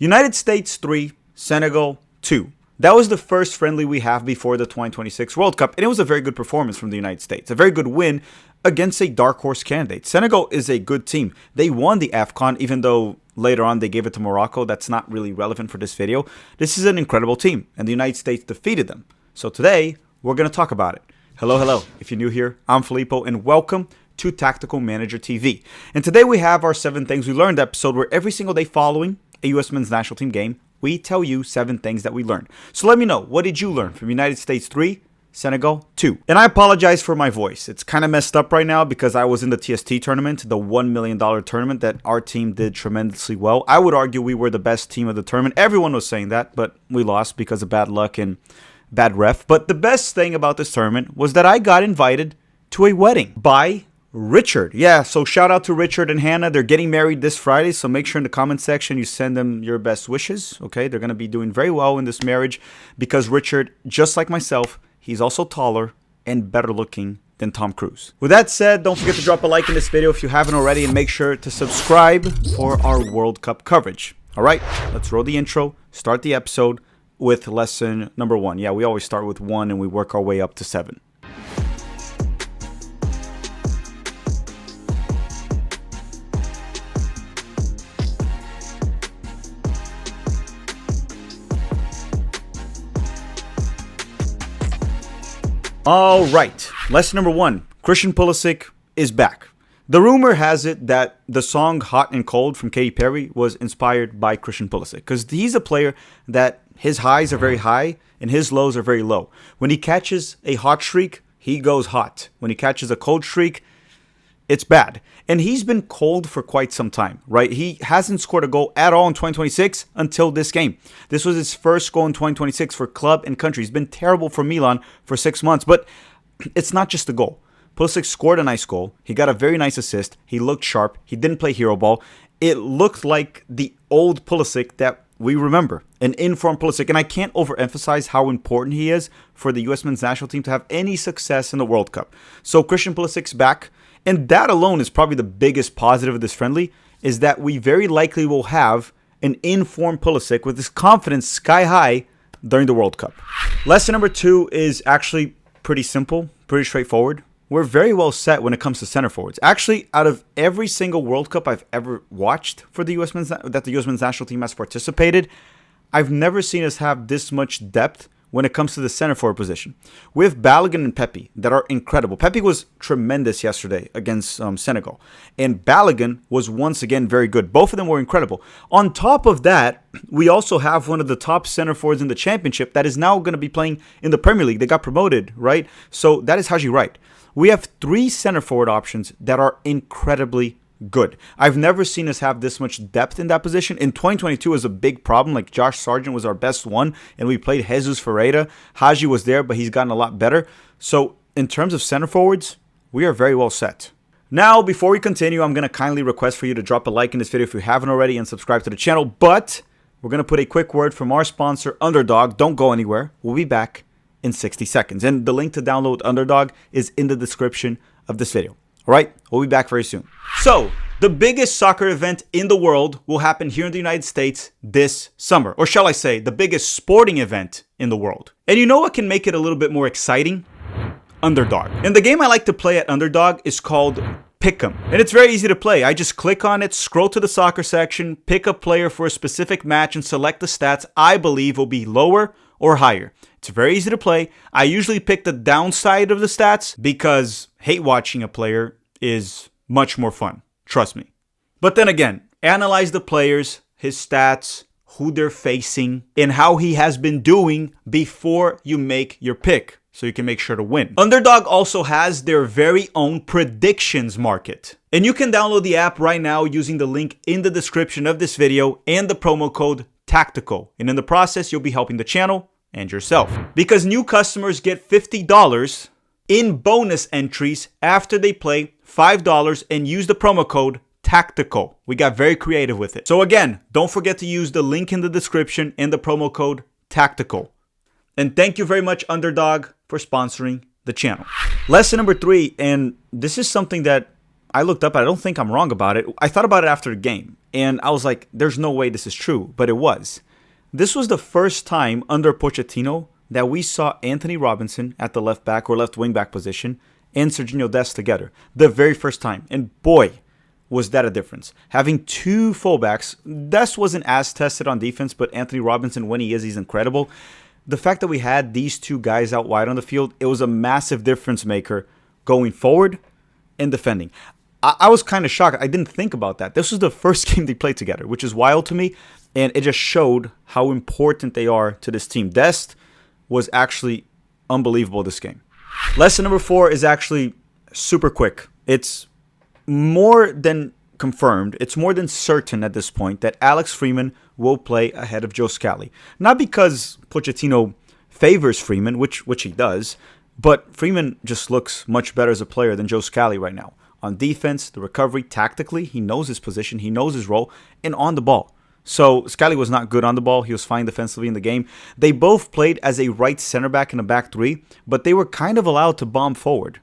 United States 3, Senegal 2. That was the first friendly we have before the 2026 World Cup, and it was a very good performance from the United States. A very good win against a dark horse candidate. Senegal is a good team. They won the AFCON, even though later on they gave it to Morocco. That's not really relevant for this video. This is an incredible team, and the United States defeated them. So today, we're going to talk about it. Hello. If you're new here, I'm Filippo, and welcome to Tactical Manager TV. And today we have our 7 Things We Learned episode, where every single day following a U.S. men's national team game, we tell you 7 things that we learned. So let me know, what did you learn from United States 3, Senegal 2? And I apologize for my voice. It's kind of messed up right now because I was in the TST tournament, the $1 million tournament that our team did tremendously well. I would argue we were the best team of the tournament. Everyone was saying that, but we lost because of bad luck and bad ref. But the best thing about this tournament was that I got invited to a wedding by Richard. Yeah, so shout out to Richard and Hannah. They're getting married this Friday, so make sure in the comment section you send them your best wishes, okay? They're going to be doing very well in this marriage because Richard, just like myself, he's also taller and better looking than Tom Cruise. With that said, don't forget to drop a like in this video if you haven't already, and make sure to subscribe for our World Cup coverage. All right, let's roll the intro, start the episode with lesson number 1. Yeah, we always start with 1 and we work our way up to 7. All right, lesson number 1, Christian Pulisic is back. The rumor has it that the song Hot and Cold from Katy Perry was inspired by Christian Pulisic because he's a player that his highs are very high and his lows are very low. When he catches a hot streak, he goes hot. When he catches a cold streak, it's bad. And he's been cold for quite some time, right? He hasn't scored a goal at all in 2026 until this game. This was his first goal in 2026 for club and country. He's been terrible for Milan for 6 months, but it's not just the goal. Pulisic scored a nice goal. He got a very nice assist. He looked sharp. He didn't play hero ball. It looked like the old Pulisic that we remember, an informed Pulisic. And I can't overemphasize how important he is for the U.S. men's national team to have any success in the World Cup. So Christian Pulisic's back. And that alone is probably the biggest positive of this friendly, is that we very likely will have an informed Pulisic with his confidence sky high during the World Cup. Lesson number 2 is actually pretty simple, pretty straightforward. We're very well set when it comes to center forwards. Actually, out of every single World Cup I've ever watched for the U.S. men's national team has participated, I've never seen us have this much depth when it comes to the center forward position. We have Balogun and Pepe that are incredible. Pepe was tremendous yesterday against Senegal. And Balogun was once again very good. Both of them were incredible. On top of that, we also have one of the top center forwards in the championship that is now going to be playing in the Premier League. They got promoted, right? So that is Haji Wright. We have 3 center forward options that are incredibly good. I've never seen us have this much depth in that position. In 2022 was a big problem. Like Josh Sargent was our best one, and we played Jesus Ferreira. Haji was there, but he's gotten a lot better. So in terms of center forwards, we are very well set. Now, before we continue, I'm going to kindly request for you to drop a like in this video if you haven't already and subscribe to the channel. But we're going to put a quick word from our sponsor, Underdog. Don't go anywhere. We'll be back in 60 seconds. And the link to download Underdog is in the description of this video. All right, we'll be back very soon. So, the biggest soccer event in the world will happen here in the United States this summer. Or shall I say, the biggest sporting event in the world. And you know what can make it a little bit more exciting? Underdog. And the game I like to play at Underdog is called Pick'em. And it's very easy to play. I just click on it, scroll to the soccer section, pick a player for a specific match, and select the stats I believe will be lower or higher. It's very easy to play. I usually pick the downside of the stats because hate watching a player is much more fun. Trust me. But then again, analyze the players, his stats, who they're facing, and how he has been doing before you make your pick so you can make sure to win. Underdog also has their very own predictions market. And you can download the app right now using the link in the description of this video and the promo code TACTICAL. And in the process, you'll be helping the channel and yourself. Because new customers get $50 in bonus entries after they play $5 and use the promo code TACTICAL. We got very creative with it. So again, don't forget to use the link in the description and the promo code TACTICAL. And thank you very much, Underdog, for sponsoring the channel. Lesson number 3, and this is something that I looked up, I don't think I'm wrong about it. I thought about it after the game, and I was like, there's no way this is true, but it was. This was the first time under Pochettino that we saw Anthony Robinson at the left back or left wing back position and Serginho Dest together. The very first time. And boy, was that a difference. Having two fullbacks, Dest wasn't as tested on defense, but Anthony Robinson, when he is, he's incredible. The fact that we had these two guys out wide on the field, it was a massive difference maker going forward and defending. I was kind of shocked. I didn't think about that. This was the first game they played together, which is wild to me. And it just showed how important they are to this team. Dest was actually unbelievable this game. Lesson number 4 is actually super quick. It's more than confirmed. It's more than certain at this point that Alex Freeman will play ahead of Joe Scally. Not because Pochettino favors Freeman, which he does, but Freeman just looks much better as a player than Joe Scally right now. On defense, the recovery, tactically, he knows his position, he knows his role, and on the ball. So Scally was not good on the ball. He was fine defensively in the game. They both played as a right center back in a back three, but they were kind of allowed to bomb forward.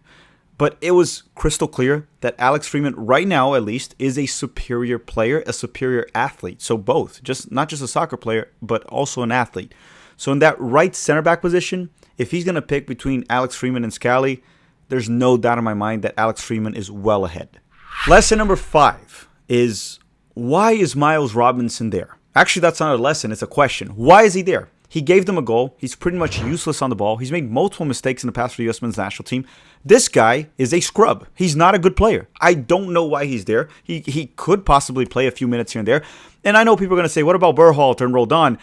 But it was crystal clear that Alex Freeman, right now at least, is a superior player, a superior athlete. So both, not just a soccer player, but also an athlete. So in that right center back position, if he's going to pick between Alex Freeman and Scally, there's no doubt in my mind that Alex Freeman is well ahead. Lesson number 5 is, why is Miles Robinson there? Actually, that's not a lesson, it's a question. Why is he there? He gave them a goal. He's pretty much useless on the ball. He's made multiple mistakes in the past for the U.S. men's national team. This guy is a scrub. He's not a good player. I don't know why he's there. He could possibly play a few minutes here and there. And I know people are going to say, what about Berhalter and Roldan?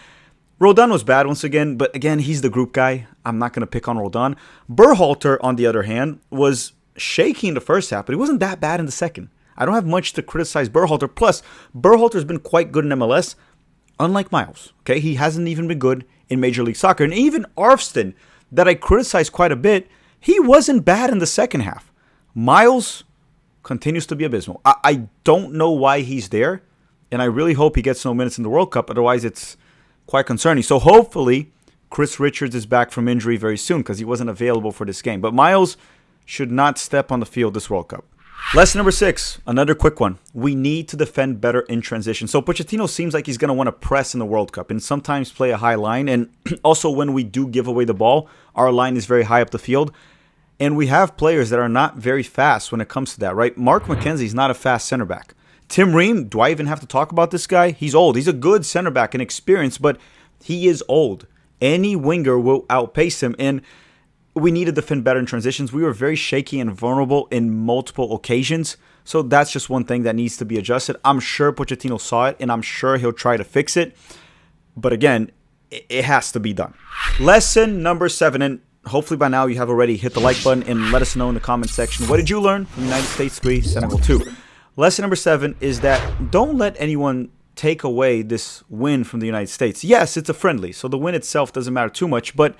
Roldan was bad once again, but again, he's the group guy. I'm not going to pick on Roldan. Berhalter, on the other hand, was shaky in the first half, but he wasn't that bad in the second. I don't have much to criticize Berhalter. Plus, Berhalter's been quite good in MLS, unlike Miles. Okay, he hasn't even been good in Major League Soccer. And even Arfston, that I criticized quite a bit, he wasn't bad in the second half. Miles continues to be abysmal. I don't know why he's there, and I really hope he gets no minutes in the World Cup. Otherwise, it's quite concerning. So hopefully, Chris Richards is back from injury very soon because he wasn't available for this game. But Miles should not step on the field this World Cup. Lesson number 6, another quick one. We need to defend better in transition. So Pochettino seems like he's going to want to press in the World Cup and sometimes play a high line. And also when we do give away the ball, our line is very high up the field. And we have players that are not very fast when it comes to that, right? Mark McKenzie's not a fast center back. Tim Ream, do I even have to talk about this guy? He's old. He's a good center back and experienced, but he is old. Any winger will outpace him. And we need to defend better in transitions. We were very shaky and vulnerable in multiple occasions. So that's just one thing that needs to be adjusted. I'm sure Pochettino saw it, and I'm sure he'll try to fix it. But again, it has to be done. Lesson number 7, and hopefully by now you have already hit the like button and let us know in the comment section. What did you learn from United States 3, Senegal 2? Lesson number 7 is that don't let anyone take away this win from the United States. Yes, it's a friendly, so the win itself doesn't matter too much, but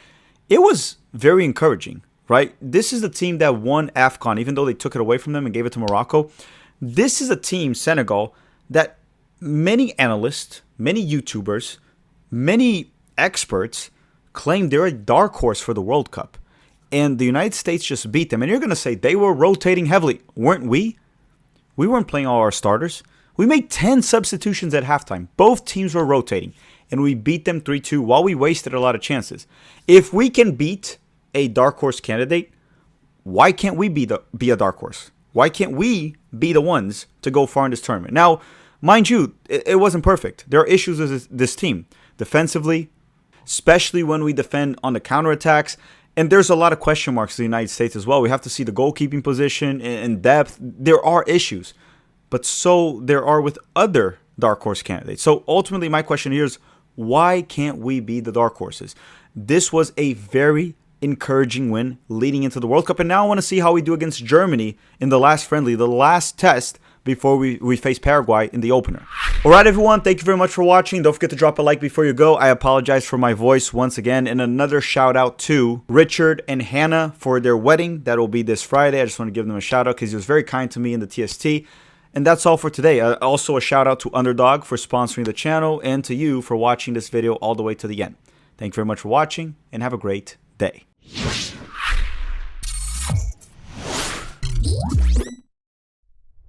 it was very encouraging, right? This is the team that won AFCON, even though they took it away from them and gave it to Morocco. This is a team, Senegal, that many analysts, many YouTubers, many experts claim they're a dark horse for the World Cup. And the United States just beat them. And you're going to say they were rotating heavily. Weren't we? We weren't playing all our starters. We made 10 substitutions at halftime. Both teams were rotating. And we beat them 3-2 while we wasted a lot of chances. If we can beat a dark horse candidate, why can't we be a dark horse? Why can't we be the ones to go far in this tournament? Now, mind you, it wasn't perfect. There are issues with this team. Defensively, especially when we defend on the counterattacks. And there's a lot of question marks in the United States as well. We have to see the goalkeeping position and depth. There are issues. But so there are with other dark horse candidates. So ultimately, my question here is, why can't we be the dark horses? This was a very encouraging win leading into the World Cup. And now I want to see how we do against Germany in the last friendly, the last test before we face Paraguay in the opener. All right, everyone. Thank you very much for watching. Don't forget to drop a like before you go. I apologize for my voice once again. And another shout out to Richard and Hannah for their wedding. That will be this Friday. I just want to give them a shout out because he was very kind to me in the TST. And that's all for today. Also a shout out to Underdog for sponsoring the channel and to you for watching this video all the way to the end. Thank you very much for watching and have a great day.